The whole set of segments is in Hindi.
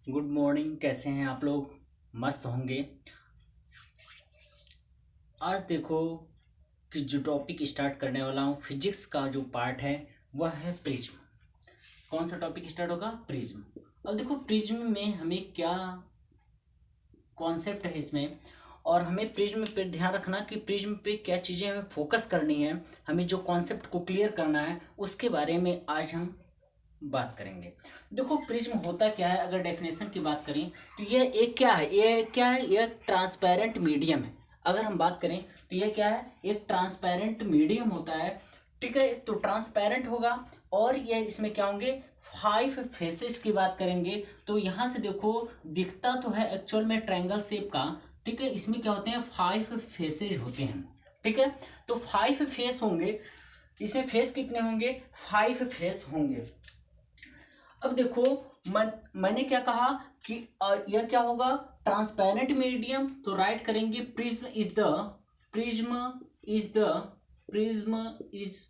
Good morning. कैसे हैं आप लोग? मस्त होंगे। आज देखो कि जो टॉपिक स्टार्ट करने वाला हूँ, फिजिक्स का जो पार्ट है वह है प्रिज्म। कौन सा टॉपिक स्टार्ट होगा? प्रिज्म। अब देखो प्रिज्म में हमें क्या कॉन्सेप्ट है इसमें, और हमें प्रिज्म पे ध्यान रखना कि प्रिज्म पे क्या चीज़ें हमें फोकस करनी है, हमें जो कॉन्सेप्ट को क्लियर करना है उसके बारे में आज हम बात करेंगे। देखो प्रिज्म होता क्या है, अगर डेफिनेशन की बात करें तो यह एक क्या है, यह ट्रांसपेरेंट मीडियम है। अगर हम बात करें तो यह क्या है, एक ट्रांसपेरेंट मीडियम होता है। ठीक है, तो ट्रांसपेरेंट होगा और यह इसमें क्या होंगे, 5 फेसेस की बात करेंगे तो यहाँ से देखो दिखता तो है एक्चुअल में ट्रायंगल शेप का। ठीक है, इसमें क्या होते हैं, 5 फेसेज होते हैं। ठीक है, तो 5 फेस होंगे। इसमें फेस कितने होंगे? 5 फेस होंगे। अब देखो मैंने क्या कहा कि यह क्या होगा, ट्रांसपेरेंट मीडियम। तो राइट करेंगे prism is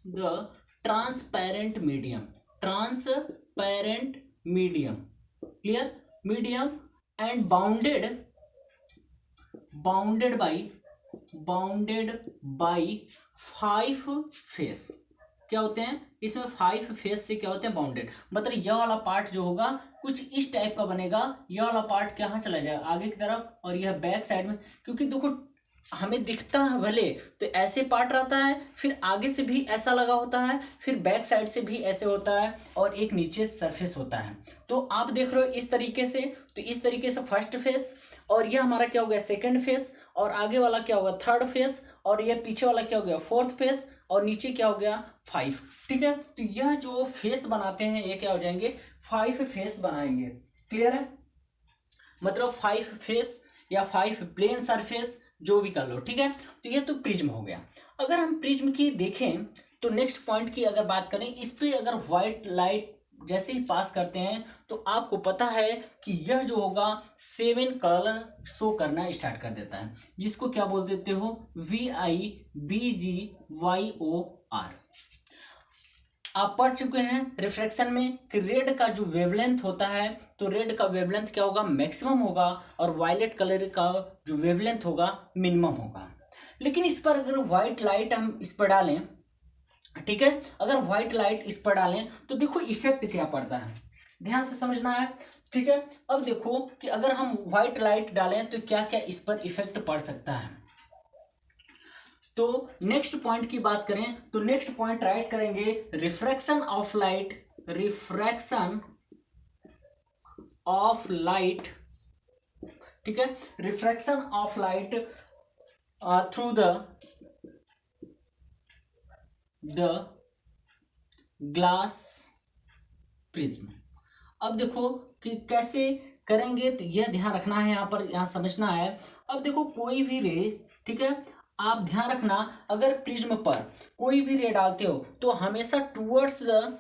the transparent medium. Transparent medium, clear? Medium and bounded by 5 face. क्या होते हैं इसमें, 5 फेस से क्या होते हैं, बाउंडेड। मतलब यह वाला पार्ट जो होगा कुछ इस टाइप का बनेगा। यह वाला पार्ट कहाँ चला जाएगा, आगे की तरफ, और यह बैक साइड में। क्योंकि देखो हमें दिखता है भले तो ऐसे पार्ट रहता है, फिर आगे से भी ऐसा लगा होता है, फिर बैक साइड से भी ऐसे होता है, और एक नीचे सरफेस होता है। तो आप देख रहे हो इस तरीके से। तो इस तरीके से फर्स्ट फेस, और यह हमारा क्या हो गया, सेकंड फेस, और आगे वाला क्या होगा, थर्ड फेस, और यह पीछे वाला क्या हो गया, फोर्थ फेस, और नीचे क्या हो गया, 5। ठीक है, तो यह जो फेस बनाते हैं ये क्या हो जाएंगे, 5 फेस बनाएंगे। क्लियर है? मतलब 5 फेस या 5 प्लेन सरफेस, जो भी कर लो। ठीक है, तो ये तो प्रिज्म हो गया। अगर हम प्रिज्म की देखें तो नेक्स्ट पॉइंट की अगर बात करें, इस पे अगर व्हाइट लाइट जैसे ही पास करते हैं तो आपको पता है कि यह जो होगा 7 कलर शो करना स्टार्ट कर देता है, जिसको क्या बोल देते हो, VIBGYOR। आप पढ़ चुके हैं रिफ्रैक्शन में कि रेड का जो वेवलेंथ होता है, तो रेड का वेवलेंथ क्या होगा, मैक्सिमम होगा, और वायलेट कलर का जो वेवलेंथ होगा मिनिमम होगा। लेकिन इस पर अगर व्हाइट लाइट हम इस पर डालें, ठीक है, अगर व्हाइट लाइट इस पर डालें तो देखो इफेक्ट क्या पड़ता है, ध्यान से समझना है। ठीक है, अब देखो कि अगर हम व्हाइट लाइट डालें तो क्या क्या इस पर इफेक्ट पड़ सकता है। तो नेक्स्ट पॉइंट की बात करें तो नेक्स्ट पॉइंट राइट करेंगे, रिफ्रैक्शन ऑफ लाइट। ठीक है, refraction of light through the glass prism. अब देखो कि कैसे करेंगे, तो यह ध्यान रखना है, यहाँ पर यहाँ समझना है। अब देखो कोई भी रे, ठीक है, आप ध्यान रखना, अगर प्रिज्म पर कोई भी रे डालते हो तो हमेशा towards the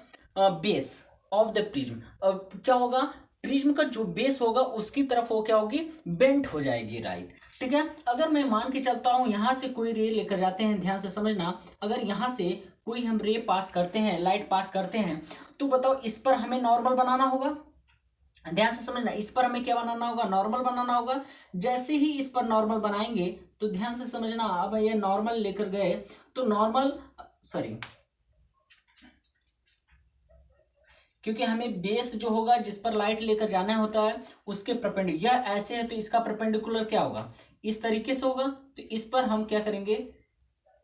base of the prism. अब क्या होगा, प्रिज्म का जो बेस होगा उसकी तरफ वो क्या होगी, बेंट हो जाएगी, राइट। ठीक है, अगर मैं मान के चलता हूँ यहाँ से कोई रे लेकर जाते हैं, ध्यान से समझना, अगर यहाँ से कोई हम रे पास करते हैं, लाइट पास करते हैं, तो बताओ इस पर हमें नॉर्मल बनाना होगा। ध्यान से समझना, इस पर हमें क्या बनाना होगा, नॉर्मल बनाना होगा। जैसे ही इस पर नॉर्मल बनाएंगे तो ध्यान से समझना, अब ये नॉर्मल लेकर गए तो नॉर्मल, सॉरी, क्योंकि हमें बेस जो होगा जिस पर लाइट लेकर जाना होता है उसके परपेंडिकुलर, यह ऐसे है तो इसका परपेंडिकुलर क्या होगा, इस तरीके से होगा। तो इस पर हम क्या करेंगे,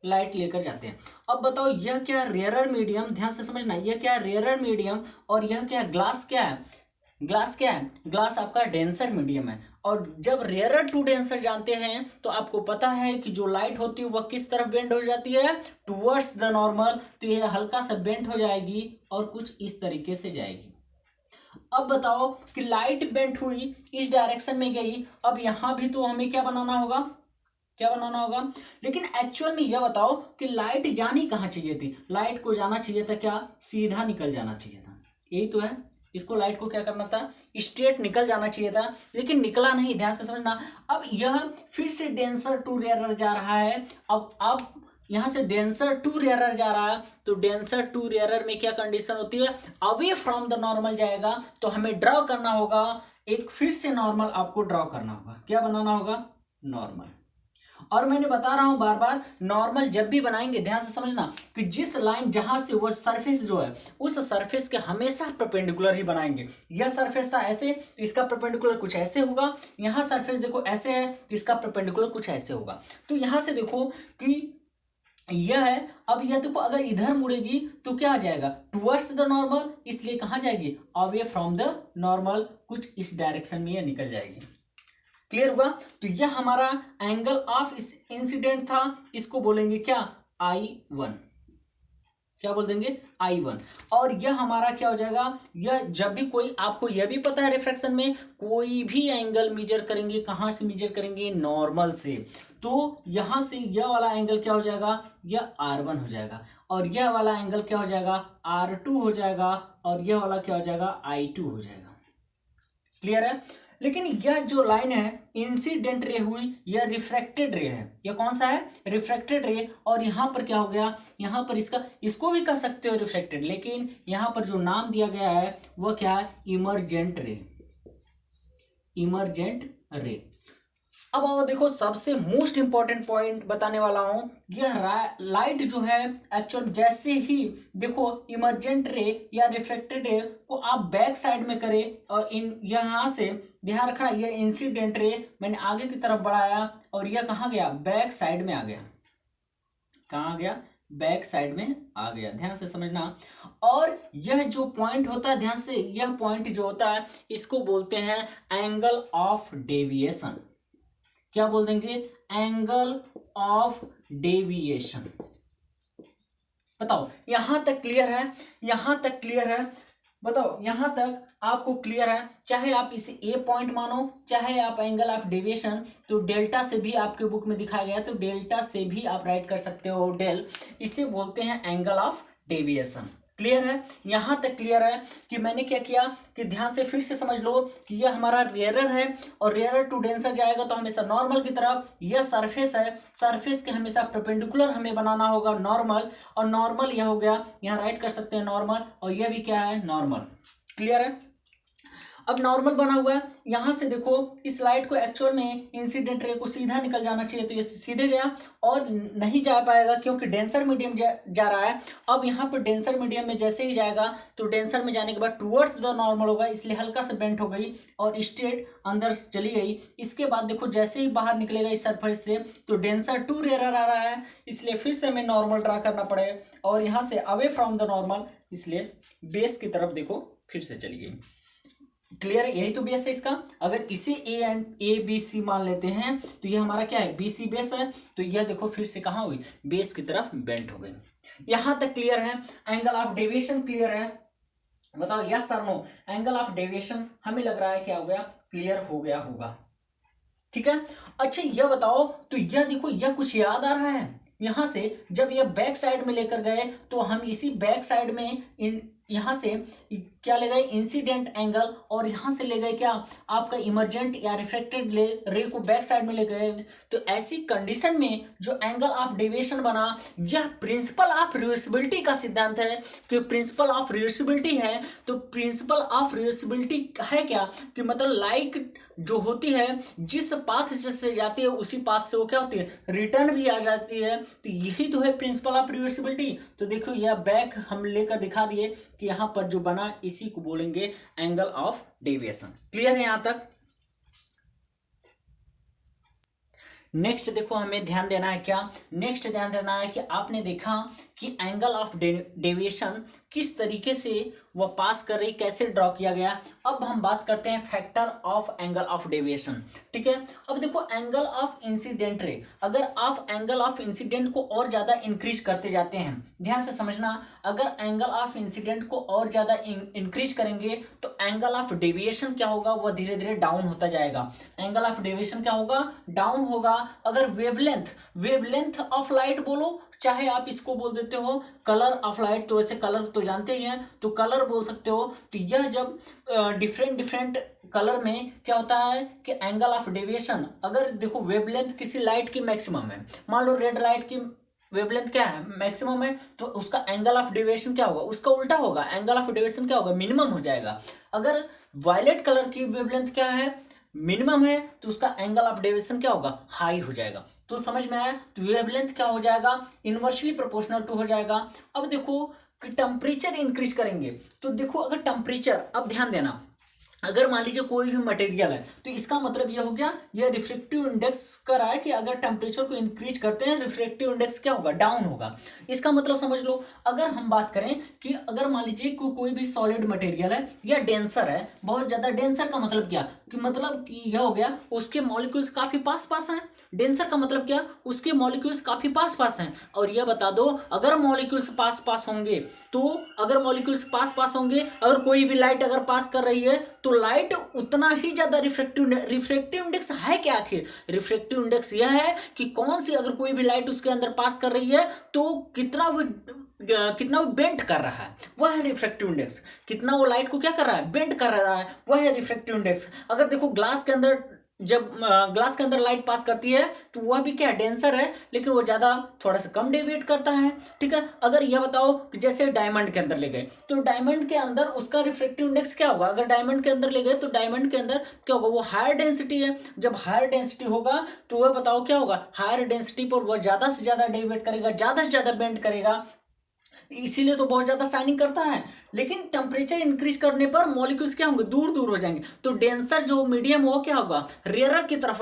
लाइट लेकर जाते हैं। अब बताओ यह क्या रेयरर मीडियम, ध्यान से समझना, यह क्या रेयरर मीडियम, और यह क्या ग्लास, क्या है ग्लास, क्या है ग्लास आपका डेंसर मीडियम है। और जब रेयरर टू डेंसर जानते हैं तो आपको पता है कि जो लाइट होती है वह किस तरफ बेंड हो जाती है, टुवर्ड्स द नॉर्मल। तो यह हल्का सा बेंड हो जाएगी और कुछ इस तरीके से जाएगी। अब बताओ कि लाइट बेंट हुई, इस डायरेक्शन में गई, अब यहाँ भी तो हमें क्या बनाना होगा, लेकिन एक्चुअल में यह बताओ कि लाइट जानी कहाँ चाहिए थी, लाइट को जाना चाहिए था क्या, सीधा निकल जाना चाहिए था, यही तो है। इसको लाइट को क्या करना था, स्ट्रेट निकल जाना चाहिए था, लेकिन निकला नहीं, ध्यान से समझना। अब यह फिर से डेंसर टू रेयरर जा रहा है। अब यहाँ से डेंसर टू रेयरर जा रहा है, तो डेंसर टू रेयरर में क्या कंडीशन होती है, अवे फ्रॉम द नॉर्मल जाएगा। तो हमें ड्रॉ करना होगा एक फिर से नॉर्मल आपको ड्रॉ करना होगा। क्या बनाना होगा? नॉर्मल। और मैंने बता रहा हूं बार बार, नॉर्मल जब भी बनाएंगे ध्यान से समझना कि जिस लाइन जहां से वो सरफेस जो है उस सरफेस के हमेशा परपेंडिकुलर ही बनाएंगे। यह सरफेस था ऐसे, तो इसका परपेंडिकुलर कुछ ऐसे होगा। यहाँ सरफेस देखो ऐसे है, तो इसका परपेंडिकुलर कुछ ऐसे होगा। तो यहाँ से देखो कि यह है, अब यह देखो अगर इधर मुड़ेगी तो क्या आ जाएगा? टुवर्ड्स द नॉर्मल, इसलिए कहाँ जाएगी? अवे फ्रॉम द नॉर्मल, कुछ इस डायरेक्शन में यह निकल जाएगी। क्लियर हुआ? तो यह हमारा एंगल ऑफ इंसिडेंट था, इसको बोलेंगे क्या? I1। क्या बोल देंगे? I1। और यह हमारा क्या हो जाएगा? यह जब भी कोई, आपको यह भी पता है रिफ्रैक्शन में कोई भी एंगल मेजर करेंगे, कहाँ से मेजर करेंगे? नॉर्मल से। तो यहां से यह वाला एंगल क्या हो जाएगा? यह R1 हो जाएगा, और यह वाला एंगल क्या हो जाएगा? R2 हो जाएगा, और यह वाला क्या हो जाएगा? I2 हो जाएगा। क्लियर है? लेकिन यह जो लाइन है इंसिडेंट रे हुई, यह रिफ्रैक्टेड रे है। यह कौन सा है? रिफ्रैक्टेड रे। और यहाँ पर क्या हो गया? यहाँ पर इसको भी कह सकते हो रिफ्लेक्टेड, लेकिन यहाँ पर जो नाम दिया गया है वह क्या है? इमर्जेंट रे। इमर्जेंट रे। अब आओ देखो, सबसे मोस्ट इंपॉर्टेंट पॉइंट बताने वाला हूं। यह लाइट जो है एक्चुअल जैसे ही देखो इमर्जेंट रे या रिफ्लेक्टेड रे को आप बैक साइड में करें, और इन यहाँ से ध्यान रखना, यह इंसिडेंट रे मैंने आगे की तरफ बढ़ाया और यह कहाँ गया? बैक साइड में आ गया। कहाँ गया? बैक साइड में आ गया। ध्यान से समझना। और यह जो पॉइंट होता है, ध्यान से, यह पॉइंट जो होता है इसको बोलते हैं एंगल ऑफ डेविएशन। क्या बोल देंगे? Angle of deviation. बताओ यहां तक क्लियर है? यहां तक क्लियर है? बताओ यहां तक आपको क्लियर है? चाहे आप इसे ए पॉइंट मानो, चाहे आप एंगल ऑफ डेविएशन, तो डेल्टा से भी आपके बुक में दिखाया गया, तो डेल्टा से भी आप राइट कर सकते हो डेल। इसे बोलते हैं एंगल ऑफ डेविएशन। क्लियर है? यहां तक क्लियर है कि मैंने क्या किया कि ध्यान से फिर से समझ लो कि यह हमारा रेयरर है, और रेयरर टू डेंसर जाएगा तो हमेशा नॉर्मल की तरफ। यह सरफेस है, सरफेस के हमेशा परपेंडिकुलर हमें बनाना होगा नॉर्मल, और नॉर्मल यह हो गया, यहाँ राइट कर सकते हैं नॉर्मल, और यह भी क्या है? नॉर्मल। क्लियर है? अब नॉर्मल बना हुआ है, यहाँ से देखो इस लाइट को एक्चुअल में इंसिडेंट रे को सीधा निकल जाना चाहिए, तो ये सीधे गया और नहीं जा पाएगा क्योंकि डेंसर मीडियम जा रहा है। अब यहाँ पर डेंसर मीडियम में जैसे ही जाएगा तो डेंसर में जाने के बाद टुवर्ड्स द नॉर्मल होगा, इसलिए हल्का से बेंट हो गई और स्ट्रेट अंदर चली गई। इसके बाद देखो जैसे ही बाहर निकलेगा इस सरफेस से तो डेंसर टू रेयर आ रहा है, इसलिए फिर से हमें नॉर्मल ड्रा करना पड़ेगा, और यहाँ से अवे फ्रॉम द नॉर्मल, इसलिए बेस की तरफ देखो फिर से चली गई। क्लियर है? यही तो बेस है इसका। अगर इसे ए बी सी मान लेते हैं तो ये हमारा क्या है? बी सी बेस है, तो यह देखो फिर से कहाँ हुई? बेस की तरफ बेंट हो गई। यहां तक क्लियर है? एंगल ऑफ डेविएशन क्लियर है? बताओ यस और नो। एंगल ऑफ डेविएशन हमें लग रहा है क्या हो गया? क्लियर हो गया होगा। ठीक है? अच्छा यह बताओ, तो यह देखो यह कुछ याद आ रहा है? यहाँ से जब यह बैक साइड में लेकर गए तो हम इसी बैक साइड में यहाँ से क्या ले गए? इंसिडेंट एंगल, और यहाँ से ले गए क्या? आपका इमर्जेंट या रिफ्लेक्टेड रे को बैक साइड में ले गए। तो ऐसी कंडीशन में जो एंगल ऑफ डेविएशन बना, यह प्रिंसिपल ऑफ रिवर्सिबिलिटी का सिद्धांत है। कि प्रिंसिपल ऑफ रिवर्सिबिलिटी है, तो प्रिंसिपल ऑफ रिवर्सिबिलिटी है क्या? कि मतलब लाइट जो होती है जिस पाथ से जाती है उसी पाथ से वो क्या होती है? रिटर्न भी आ जाती है। तो यही तो है प्रिंसिपल ऑफ रिवर्सिबिलिटी। तो देखो यह बैक हम लेकर दिखा दिए कि यहाँ पर जो बना इसी को बोलेंगे एंगल ऑफ डेविएशन। क्लियर है यहाँ तक? नेक्स्ट देखो हमें ध्यान देना है क्या? नेक्स्ट ध्यान देना है कि आपने देखा कि एंगल ऑफ डेविएशन किस तरीके से वह पास कर रही, कैसे ड्रॉ किया गया। अब हम बात करते हैं factor of angle of deviation. ठीक है? अब देखो एंगल ऑफ इंसिडेंट रे, अगर आप एंगल ऑफ इंसिडेंट को और ज़्यादा इंक्रीज करते जाते हैं, ध्यान से समझना, अगर एंगल ऑफ इंसिडेंट को और ज़्यादा इंक्रीज करेंगे तो एंगल ऑफ डेविएशन क्या होगा? वह धीरे धीरे डाउन होता जाएगा। एंगल ऑफ डेविएशन क्या होगा? डाउन होगा। अगर वेवलेंथ ऑफ लाइट बोलो, चाहे आप इसको बोल देते हो कलर ऑफ लाइट, तो ऐसे कलर तो जानते ही हैं, तो कलर बोल सकते हो। तो यह जब डिफरेंट कलर में क्या होता है कि एंगल ऑफ डेविएशन, अगर देखो वेवलेंथ किसी लाइट की मैक्सिमम है, मान लो रेड लाइट की वेवलेंथ क्या है, मैक्सिमम है, तो उसका एंगल ऑफ डेविएशन क्या होगा, उसका उल्टा होगा, एंगल ऑफ डेविएशन क्या होगा, मिनिमम हो जाएगा। अगर वायलेट कलर की वेवलेंथ क्या है, मिनिमम है, तो उसका एंगल ऑफ डेविएशन क्या होगा, हाई हो जाएगा। तो समझ में आया, तो वेवलेंथ क्या हो जाएगा, इनवर्सली प्रोपोर्शनल टू हो जाएगा। अब देखो कि टेम्परेचर इंक्रीज करेंगे, तो देखो अगर टेम्परेचर, अब ध्यान देना, अगर मान लीजिए कोई भी मटेरियल है, तो इसका मतलब ये हो गया, ये रिफ्रैक्टिव इंडेक्स कर रहा है कि अगर टेम्परेचर को इंक्रीज करते हैं, रिफ्रैक्टिव इंडेक्स क्या होगा, डाउन होगा। इसका मतलब समझ लो, अगर हम बात करें कि अगर मान लीजिए कोई भी सॉलिड मटेरियल है या डेंसर है, बहुत ज्यादा डेंसर का मतलब क्या, कि मतलब कि यह हो गया उसके मॉलिक्यूल्स काफी पास पास हैं। डेंसर का मतलब क्या, उसके मॉलिक्यूल्स काफी पास पास हैं। और यह बता दो, अगर मॉलिक्यूल्स पास पास होंगे, तो अगर मॉलिक्यूल्स पास पास होंगे, अगर कोई भी लाइट अगर पास कर रही है, तो लाइट उतना ही ज्यादा रिफ्रैक्टिव इंडेक्स है क्या, आखिर रिफ्रैक्टिव इंडेक्स यह है कि कौन सी, अगर कोई भी लाइट उसके अंदर पास कर रही है, तो कितना वो बेंड कर रहा है, वह है रिफ्रैक्टिव इंडेक्स। कितना वो लाइट को क्या कर रहा है, बेंड कर रहा है, वह है रिफ्रैक्टिव इंडेक्स। अगर देखो ग्लास के अंदर, जब ग्लास के अंदर लाइट पास करती है, तो वह भी क्या डेंसर है, लेकिन वो ज्यादा थोड़ा सा कम डेविएट करता है, ठीक है। अगर यह बताओ कि जैसे डायमंड के अंदर ले गए, तो डायमंड के अंदर उसका रिफ्रैक्टिव इंडेक्स क्या होगा, अगर डायमंड के अंदर ले गए, तो डायमंड के अंदर क्या होगा, वो हायर डेंसिटी है। जब हायर डेंसिटी होगा, तो वह बताओ क्या होगा, हायर डेंसिटी पर वह ज्यादा से ज्यादा डेविएट करेगा, ज्यादा से ज्यादा बेंड करेगा, इसीलिए तो बहुत ज्यादा शाइनिंग करता है। लेकिन टेम्परेचर इंक्रीज करने पर मॉलिक्यूल्स क्या होंगे, दूर दूर हो जाएंगे, तो डेंसर जो मीडियम वो क्या होगा, रेयरर की तरफ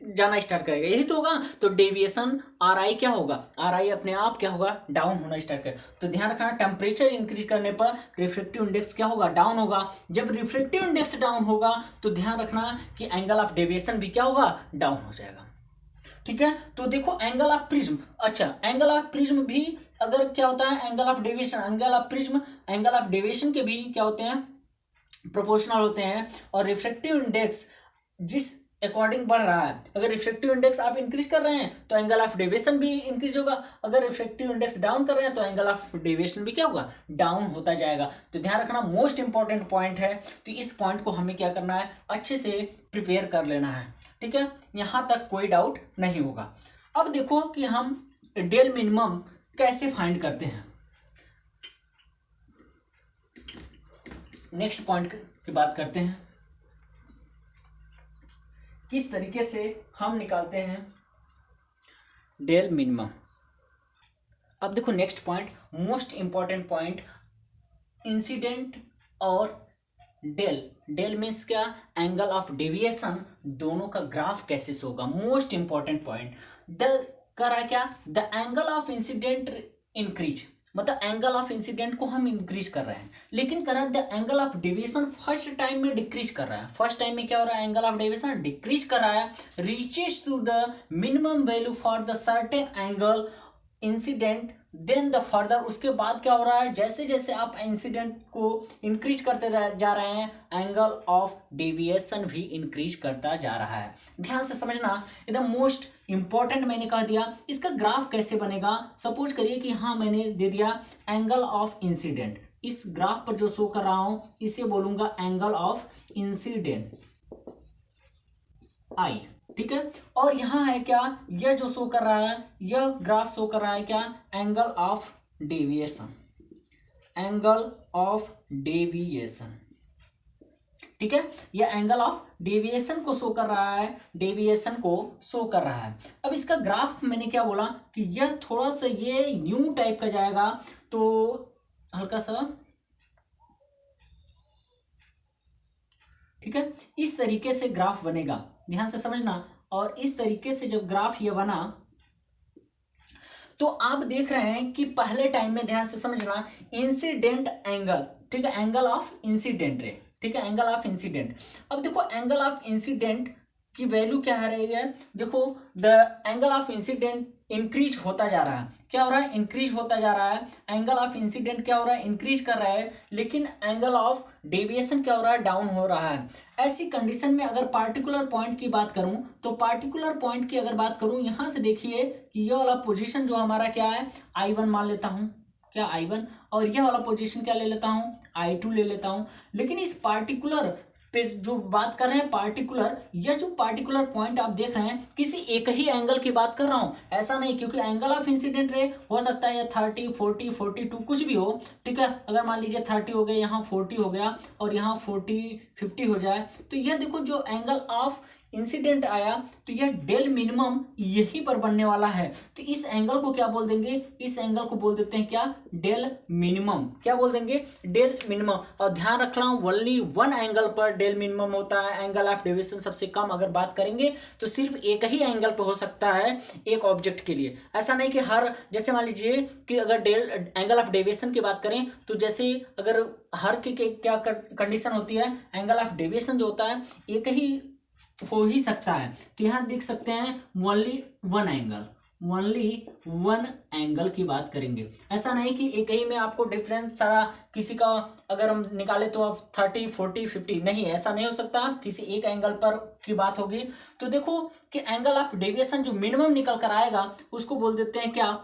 जाना स्टार्ट करेगा, यही तो होगा। तो डेविएशन आर आई क्या होगा, आर आई अपने आप क्या होगा, डाउन होना स्टार्ट करेगा। तो ध्यान रखना, टेम्परेचर इंक्रीज करने पर रिफ्रैक्टिव इंडेक्स क्या होगा, डाउन होगा। जब रिफ्रैक्टिव इंडेक्स डाउन होगा, तो ध्यान रखना कि एंगल ऑफ डेविएशन भी क्या होगा, डाउन हो जाएगा, ठीक है। तो देखो एंगल ऑफ प्रिज्म, अच्छा एंगल ऑफ प्रिज्म भी अगर क्या होता है, angle of deviation, angle of prism, angle of deviation के भी क्या होते हैं, प्रोपोर्शनल होते हैं। और रिफ्रैक्टिव इंडेक्स जिस अकॉर्डिंग बढ़ रहा है, अगर रिफ्रैक्टिव इंडेक्स आप इंक्रीज कर रहे हैं, तो एंगल ऑफ डेविएशन भी इंक्रीज होगा। अगर रिफ्रैक्टिव इंडेक्स डाउन कर रहे हैं, तो एंगल ऑफ डेविएशन भी क्या होगा, डाउन होता जाएगा। तो ध्यान रखना, मोस्ट इंपॉर्टेंट पॉइंट है, तो इस पॉइंट को हमें क्या करना है, अच्छे से प्रिपेयर कर लेना है, ठीक है। यहाँ तक कोई डाउट नहीं होगा। अब देखो कि हम डेल मिनिमम कैसे फाइंड करते हैं। नेक्स्ट पॉइंट की बात करते हैं, किस तरीके से हम निकालते हैं डेल मिनिमम। अब देखो next point, most important point, incident और डेल। डेल मीन्स क्या, एंगल ऑफ डेविएशन, दोनों का ग्राफ कैसे शो होगा, मोस्ट इंपॉर्टेंट पॉइंट। द करा क्या, the angle of incident increase, मतलब एंगल ऑफ इंसिडेंट को हम इंक्रीज कर रहे हैं, लेकिन करा the angle of deviation first time में डिक्रीज कर रहा है। फर्स्ट टाइम में क्या हो रहा है, एंगल ऑफ डेविएशन डिक्रीज कर रहा है, reaches to the minimum value for the certain angle incident, then the further, उसके बाद क्या हो रहा है, जैसे जैसे आप इंसिडेंट को इंक्रीज करते जा रहे हैं, एंगल ऑफ डेविएशन भी इंक्रीज करता जा रहा है। ध्यान से समझना, एकदम मोस्ट इंपॉर्टेंट मैंने कह दिया। इसका ग्राफ कैसे बनेगा, सपोज करिए कि हाँ मैंने दे दिया एंगल ऑफ इंसिडेंट, इस ग्राफ पर जो शो कर रहा हूं इसे बोलूंगा एंगल ऑफ इंसिडेंट आई, ठीक है। और यहाँ है क्या, यह जो शो कर रहा है, यह ग्राफ शो कर रहा है क्या, angle of deviation, angle of deviation, ठीक है। यह एंगल ऑफ डेविएशन को शो कर रहा है, डेविएशन को शो कर रहा है। अब इसका ग्राफ मैंने क्या बोला कि यह थोड़ा सा ये न्यू टाइप का जाएगा, तो हल्का सा, ठीक है, इस तरीके से ग्राफ बनेगा, ध्यान से समझना। और इस तरीके से जब ग्राफ ये बना, तो आप देख रहे हैं कि पहले टाइम में, ध्यान से समझना, इंसिडेंट एंगल, ठीक है, एंगल ऑफ इंसिडेंट रे, ठीक है, एंगल ऑफ इंसिडेंट। अब देखो एंगल ऑफ इंसिडेंट की वैल्यू क्या है रही है, देखो the angle of incident increase होता जा रहा है, क्या हो रहा है, इंक्रीज होता जा रहा है। एंगल ऑफ इंसिडेंट क्या हो रहा है, इंक्रीज कर रहा है, लेकिन एंगल ऑफ डेविएशन क्या हो रहा है, डाउन हो रहा है। ऐसी कंडीशन में अगर पार्टिकुलर पॉइंट की बात करूं, तो पार्टिकुलर पॉइंट की अगर बात करूं, यहां से देखिए कि यह वाला पोजीशन जो हमारा क्या है, I1 मान लेता हूं, क्या I1, और यह वाला पोजीशन क्या ले लेता हूं, I2 ले लेता हूं। लेकिन इस पार्टिकुलर फिर जो बात कर रहे हैं पार्टिकुलर, यह जो पार्टिकुलर पॉइंट आप देख रहे हैं किसी एक ही एंगल की बात कर रहा हूँ, ऐसा नहीं, क्योंकि एंगल ऑफ इंसिडेंट रे हो सकता है 30, 40, 42 कुछ भी हो, ठीक है। अगर मान लीजिए 30 हो गया, यहाँ 40 हो गया और यहाँ 40, 50 हो जाए, तो यह देखो जो एंगल ऑफ इंसिडेंट आया तो यह डेल मिनिमम यहीं पर बनने वाला है। तो इस एंगल को क्या बोल देंगे, इस एंगल को बोल देते हैं क्या, डेल मिनिमम। क्या बोल देंगे, डेल मिनिमम। और ध्यान रखना ओनली वन एंगल पर डेल मिनिमम होता है, एंगल ऑफ डेविएशन सबसे कम अगर बात करेंगे तो सिर्फ एक ही एंगल पर हो सकता है एक ऑब्जेक्ट के लिए। ऐसा नहीं कि हर, जैसे मान लीजिए कि अगर डेल एंगल ऑफ डेविएशन की बात करें तो जैसे अगर हर की क्या कंडीशन होती है, एंगल ऑफ डेविएशन जो होता है एक ही हो ही सकता है। तो यहाँ देख सकते हैं only one angle, only one angle की बात करेंगे। ऐसा नहीं कि एक ही में आपको डिफरेंस सारा किसी का अगर हम निकाले तो आप 30, 40, 50, नहीं, ऐसा नहीं हो सकता, किसी एक एंगल पर की बात होगी। तो देखो कि एंगल ऑफ डेविएशन जो मिनिमम निकल कर आएगा उसको बोल देते हैं क्या,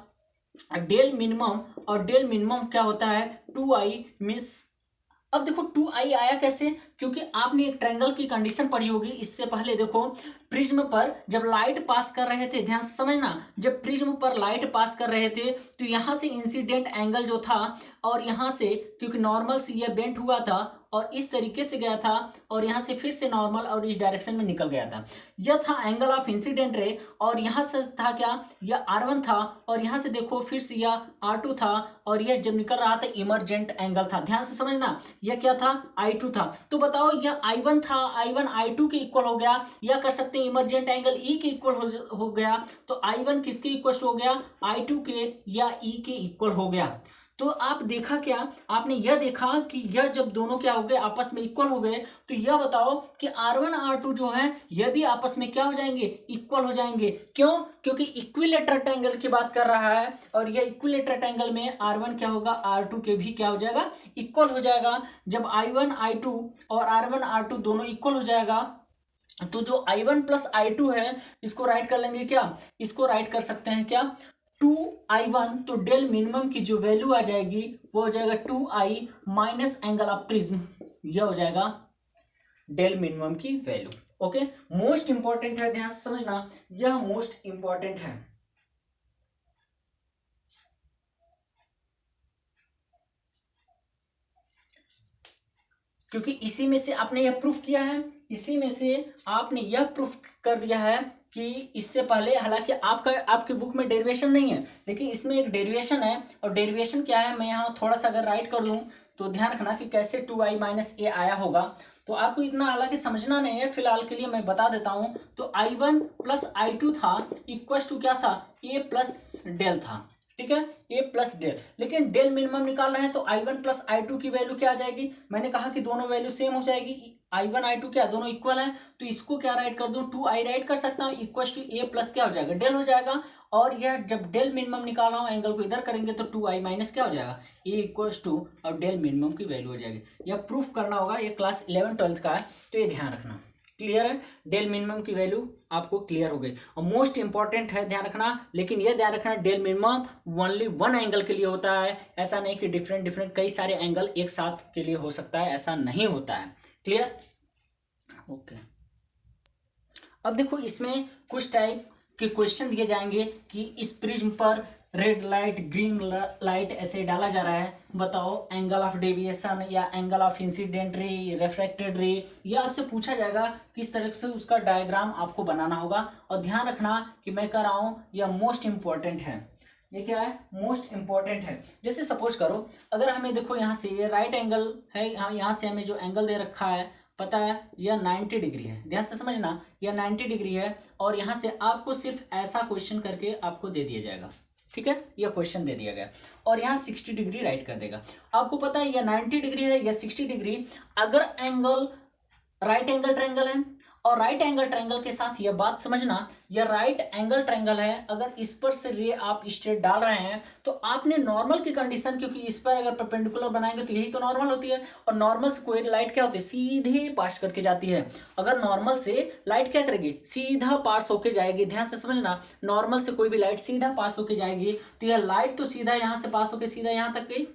डेल मिनिमम। और डेल मिनिमम क्या होता है, 2i मीन्स, अब देखो 2i आया कैसे, क्योंकि आपने एक ट्रायंगल की कंडीशन पढ़ी होगी इससे पहले। देखो प्रिज्म पर जब लाइट पास कर रहे थे, ध्यान से समझना, जब प्रिज्म पर लाइट पास कर रहे थे तो यहाँ से इंसिडेंट एंगल जो था और यहाँ से, क्योंकि नॉर्मल से यह बेंट हुआ था और इस तरीके से गया था और यहाँ से फिर से नॉर्मल और इस डायरेक्शन में निकल गया था, यह था एंगल ऑफ इंसिडेंट रे। और यहाँ से था क्या, यह R1 था और यहाँ से देखो फिर से यह R2 था और यह जब निकल रहा था इमरजेंट एंगल था। ध्यान से समझना, यह क्या था, I2 था। तो बताओ यह I1 था, I1 I2 के इक्वल हो गया, या कर सकते हैं इमरजेंट एंगल E के इक्वल हो गया। तो I1 किसके इक्वल हो गया, I2 के या E के इक्वल हो गया। तो आप देखा क्या, आपने यह देखा कि यह जब दोनों क्या हो गए, आपस में इक्वल हो गए, तो यह बताओ कि R1 R2 जो है यह भी आपस में क्या हो जाएंगे, इक्वल हो जाएंगे। क्यों, क्योंकि इक्विलेटरल ट्रायंगल की बात कर रहा है और यह इक्विलेटरल ट्रायंगल में R1 क्या होगा, R2 के भी क्या हो जाएगा, इक्वल हो जाएगा। जब I1 I2 और R1 R2 दोनों इक्वल हो जाएगा तो जो I1 प्लस I2 है इसको राइट कर लेंगे क्या, इसको राइट कर सकते हैं क्या, 2i1। तो डेल मिनिमम की जो वैल्यू आ जाएगी वो हो जाएगा 2i minus angle of prism, यह हो जाएगा डेल मिनिमम की वैल्यू। ओके, मोस्ट इंपॉर्टेंट है, ध्यान से समझना, यह मोस्ट इंपॉर्टेंट है। क्योंकि इसी में से आपने यह प्रूफ किया है, इसी में से आपने यह प्रूफ कर दिया है कि इससे पहले, हालांकि आपके बुक में डेरिवेशन नहीं है लेकिन इसमें एक डेरिवेशन है। और डेरिवेशन क्या है, मैं यहाँ थोड़ा सा अगर राइट कर दूँ तो ध्यान रखना कि कैसे 2i माइनस ए आया होगा। तो आपको इतना हालांकि समझना नहीं है, फिलहाल के लिए मैं बता देता हूँ। तो I1 प्लस I2 था इक्वल टू क्या था, ए प्लस डेल था, ठीक है, ए प्लस डेल। लेकिन डेल मिनिमम निकाल रहे हैं तो I1 प्लस I2 की वैल्यू क्या आ जाएगी, मैंने कहा कि दोनों वैल्यू सेम हो जाएगी, I1 I2 क्या दोनों इक्वल है, तो इसको क्या राइट कर दूं, 2i राइट कर सकता हूँ, इक्वल टू ए प्लस क्या हो जाएगा, डेल हो जाएगा। और यह जब डेल मिनिमम निकाल रहा हूँ एंगल को इधर करेंगे तो 2i माइनस क्या हो जाएगा, ए इक्वल टू और डेल मिनिमम की वैल्यू हो जाएगी। यह प्रूफ करना होगा, ये क्लास 11-12 का है, तो ये ध्यान रखना। क्लियर है, डेल मिनिमम की वैल्यू आपको क्लियर हो गई। और मोस्ट इंपॉर्टेंट है, ध्यान रखना, लेकिन यह ध्यान रखना del minimum only one angle के लिए होता है, ऐसा नहीं कि डिफरेंट कई सारे एंगल एक साथ के लिए हो सकता है, ऐसा नहीं होता है। Clear, okay. अब देखो इसमें कुछ टाइप के क्वेश्चन दिए जाएंगे कि इस प्रिज्म पर रेड लाइट, ग्रीन लाइट ऐसे डाला जा रहा है, बताओ एंगल ऑफ डेविएशन या angle of incident ray, refracted रे, यह आपसे पूछा जाएगा। किस तरह से उसका डायग्राम आपको बनाना होगा। और ध्यान रखना कि मैं कह रहा हूँ यह मोस्ट इंपॉर्टेंट है। ये क्या है, मोस्ट इंपॉर्टेंट है। जैसे सपोज करो अगर हमें देखो यहाँ से ये राइट एंगल है, यहाँ से हमें जो एंगल दे रखा है पता है यह 90 डिग्री है, ध्यान से समझना, यह 90 डिग्री है। और यहाँ से आपको सिर्फ ऐसा क्वेश्चन करके आपको दे दिया जाएगा, ठीक है, यह क्वेश्चन दे दिया गया और यहाँ 60 डिग्री राइट कर देगा। आपको पता है यह 90 डिग्री है, यह 60 डिग्री। अगर एंगल राइट एंगल ट्रायंगल है और राइट एंगल ट्रायंगल के साथ यह बात समझना, यह राइट एंगल ट्रायंगल है, अगर इस पर से रे आप स्ट्रेट डाल रहे हैं तो आपने नॉर्मल की कंडीशन, क्योंकि इस पर अगर परपेंडिकुलर बनाएंगे तो यही तो नॉर्मल होती है, और नॉर्मल से कोई लाइट क्या होती है, सीधे पास करके जाती है। अगर नॉर्मल से लाइट क्या करेगी, सीधा पास होके जाएगी। ध्यान से समझना, नॉर्मल से कोई भी लाइट सीधा पास होके जाएगी, तो यह लाइट तो सीधा यहाँ से पास होके सीधा यहाँ तक गई।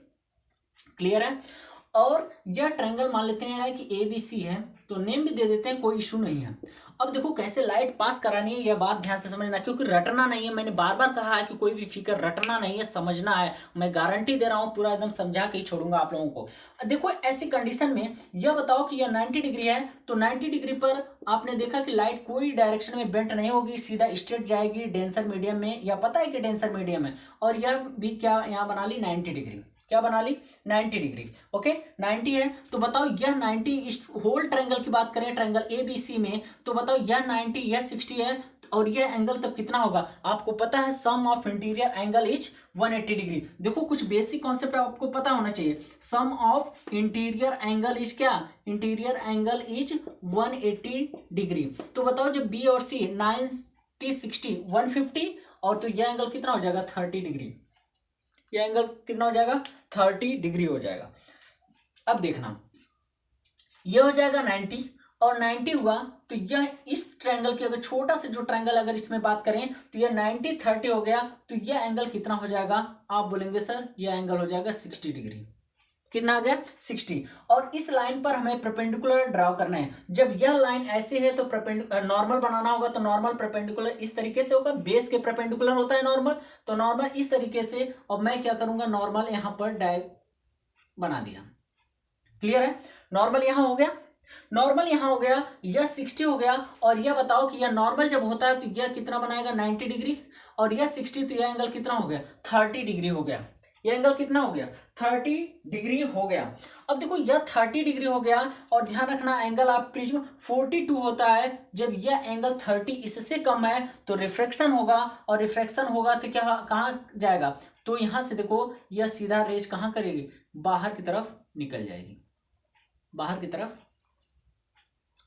क्लियर है। और यह ट्रायंगल मान लेते हैं कि ABC है, तो नेम भी दे देते हैं, कोई इशू नहीं है। अब देखो कैसे लाइट पास करानी है, यह बात ध्यान से समझना, क्योंकि रटना नहीं है। मैंने बार बार कहा है कि कोई भी फिगर रटना नहीं है, समझना है। मैं गारंटी दे रहा हूँ, पूरा एकदम समझा के ही छोड़ूंगा आप लोगों को। देखो ऐसी कंडीशन में यह बताओ कि यह 90 डिग्री है, तो 90 डिग्री पर आपने देखा कि लाइट कोई डायरेक्शन में बेंट नहीं होगी, सीधा स्ट्रेट जाएगी डेंसर मीडियम में, या पता है कि डेंसर मीडियम है। और यह भी क्या यहाँ बना ली 90 डिग्री, क्या बना ली 90 डिग्री। ओके 90 है, तो बताओ यह 90 इस होल ट्रायंगल की बात करें, ट्रायंगल ABC में, तो बताओ यह 90 यह 60 है, और यह एंगल तब कितना होगा। आपको पता है sum of interior angle is 180 degree. देखो कुछ बेसिक कॉन्सेप्ट आपको पता होना चाहिए। Sum of interior angle is क्या, इंटीरियर एंगल इज 180 डिग्री। तो बताओ जब B और C 90 60 150, और तो यह एंगल कितना हो जाएगा 30 डिग्री। यह एंगल कितना हो जाएगा 30 डिग्री हो जाएगा। अब देखना यह हो जाएगा 90 और 90 हुआ, तो यह इस ट्रायंगल की अगर छोटा सा जो ट्रायंगल अगर इसमें बात करें तो यह 90 30 हो गया, तो यह एंगल कितना हो जाएगा। आप बोलेंगे सर यह एंगल हो जाएगा 60 डिग्री। कितना आ गया 60। और इस लाइन पर हमें परपेंडिकुलर ड्रॉ करना है। जब यह लाइन ऐसे है तो नॉर्मल बनाना होगा, तो नॉर्मल परपेंडिकुलर इस तरीके से होगा, बेस के परपेंडिकुलर होता है नॉर्मल, तो नॉर्मल इस तरीके से। और मैं क्या करूंगा नॉर्मल यहाँ पर बना दिया। क्लियर है, नॉर्मल यहाँ हो गया, नॉर्मल यहाँ हो गया, यह 60 हो गया। और यह बताओ कि यह नॉर्मल जब होता है तो यह कितना बनाएगा 90 डिग्री, और यह 60, तो यह एंगल कितना हो गया 30 डिग्री हो गया। यह एंगल कितना हो गया 30 डिग्री हो गया। अब देखो यह 30 डिग्री हो गया, और ध्यान रखना एंगल आप प्रिज्म 42 होता है। जब यह एंगल 30 इससे कम है तो रिफ्रैक्शन होगा, और रिफ्रैक्शन होगा तो क्या कहाँ जाएगा, तो यहाँ से देखो यह सीधा रेज कहाँ करेगी, बाहर की तरफ निकल जाएगी, बाहर की तरफ।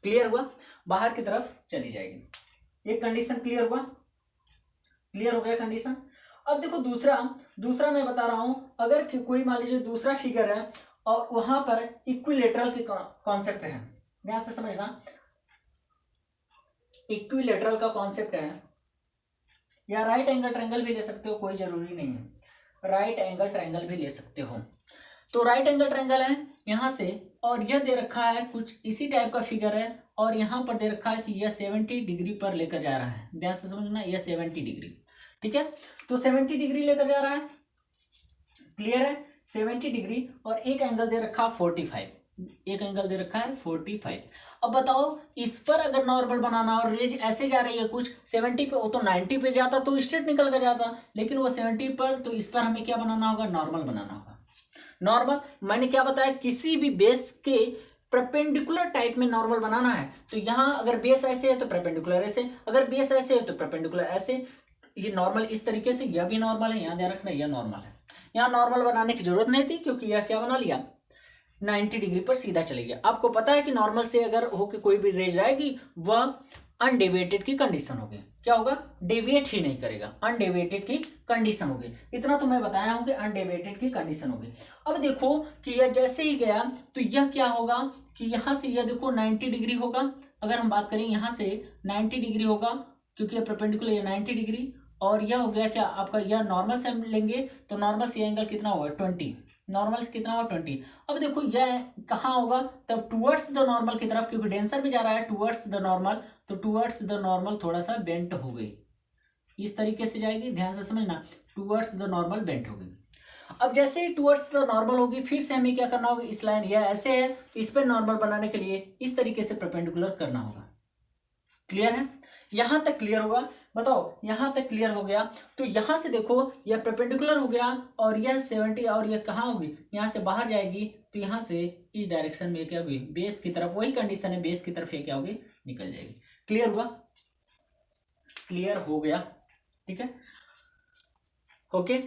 क्लियर हुआ, बाहर की तरफ चली जाएगी। एक कंडीशन क्लियर हुआ, क्लियर हो गया कंडीशन। अब देखो दूसरा मैं बता रहा हूं, अगर कोई मान लीजिए दूसरा फिगर है और वहां पर इक्विलेटरल की कॉन्सेप्ट है, ध्यान से समझना, इक्विलेटरल का कॉन्सेप्ट है, या राइट एंगल ट्रायंगल भी ले सकते हो, कोई जरूरी नहीं है, राइट एंगल ट्रायंगल भी ले सकते हो। तो राइट एंगल ट्रायंगल है यहाँ से, और यह दे रखा है कुछ इसी टाइप का फिगर है, और यहाँ पर दे रखा है कि यह 70 डिग्री पर लेकर जा रहा है। ध्यान से समझना, यह 70 डिग्री, ठीक है, तो 70 डिग्री लेकर जा रहा है। क्लियर है, 70 डिग्री, और एक एंगल दे रखा है 45, एक एंगल दे रखा है 45। अब बताओ इस पर अगर नॉर्मल बनाना और रेज ऐसे जा रही है कुछ 70 पे, वो तो 90 पे जाता तो स्ट्रेट निकल कर जाता, लेकिन वो 70 पर, तो इस पर हमें क्या बनाना होगा नॉर्मल बनाना होगा। नॉर्मल मैंने क्या बताया, किसी भी बेस के परपेंडिकुलर टाइप में नॉर्मल बनाना है, तो यहाँ अगर बेस ऐसे है तो परपेंडिकुलर ऐसे, अगर बेस ऐसे है तो परपेंडिकुलर ऐसे। ये नॉर्मल इस तरीके से, यह भी नॉर्मल है, यहाँ ध्यान रखना यह नॉर्मल है। यहाँ नॉर्मल बनाने की जरूरत नहीं थी, क्योंकि यह क्या बना लिया 90 डिग्री पर सीधा चले गया। आपको पता है कि नॉर्मल से अगर होके कोई भी रेज आएगी वह अनडेविएटेड की कंडीशन होगी। क्या होगा, डेविएट ही नहीं करेगा, अनडेविएटेड की कंडीशन होगी। इतना तो मैं बताया हूं कि अनडेविएटेड की कंडीशन होगी। अब देखो कि यह जैसे ही गया तो यह क्या होगा कि यहाँ से यह देखो 90 डिग्री होगा। अगर हम बात करें यहाँ से 90 डिग्री होगा, क्योंकि यह परपेंडिकुलर यह 90 डिग्री, और यह हो गया क्या आपका, यह नॉर्मल से हम लेंगे तो नॉर्मल से एंगल कितना होगा 20, नॉर्मल से कितना होगा 20। अब देखो यह कहाँ होगा, तब टुवर्ड्स द नॉर्मल की तरफ, क्योंकि डेंसर भी जा रहा है टुवर्ड्स द नॉर्मल, तो टुवर्ड्स द नॉर्मल थोड़ा सा बेंट हो गई, इस तरीके से जाएगी, ध्यान से समझना, टुवर्ड्स द नॉर्मल बेंट हो गई। अब जैसे ही टुवर्ड्स द नॉर्मल होगी, फिर से हमें क्या करना होगा, इस लाइन यह ऐसे है तो इस पर नॉर्मल बनाने के लिए इस तरीके से परपेंडिकुलर करना होगा। क्लियर है, यहां तक क्लियर होगा, बताओ यहां तक क्लियर हो गया। तो यहां से देखो यह परपेंडिकुलर हो गया, और यह 70, और यह कहाँ होगी, यहां से बाहर जाएगी, तो यहां से इस डायरेक्शन में क्या होगी, बेस की तरफ, वही कंडीशन है, बेस की तरफ ये क्या होगी, निकल जाएगी। क्लियर हुआ, क्लियर हो गया, ठीक है, ओके।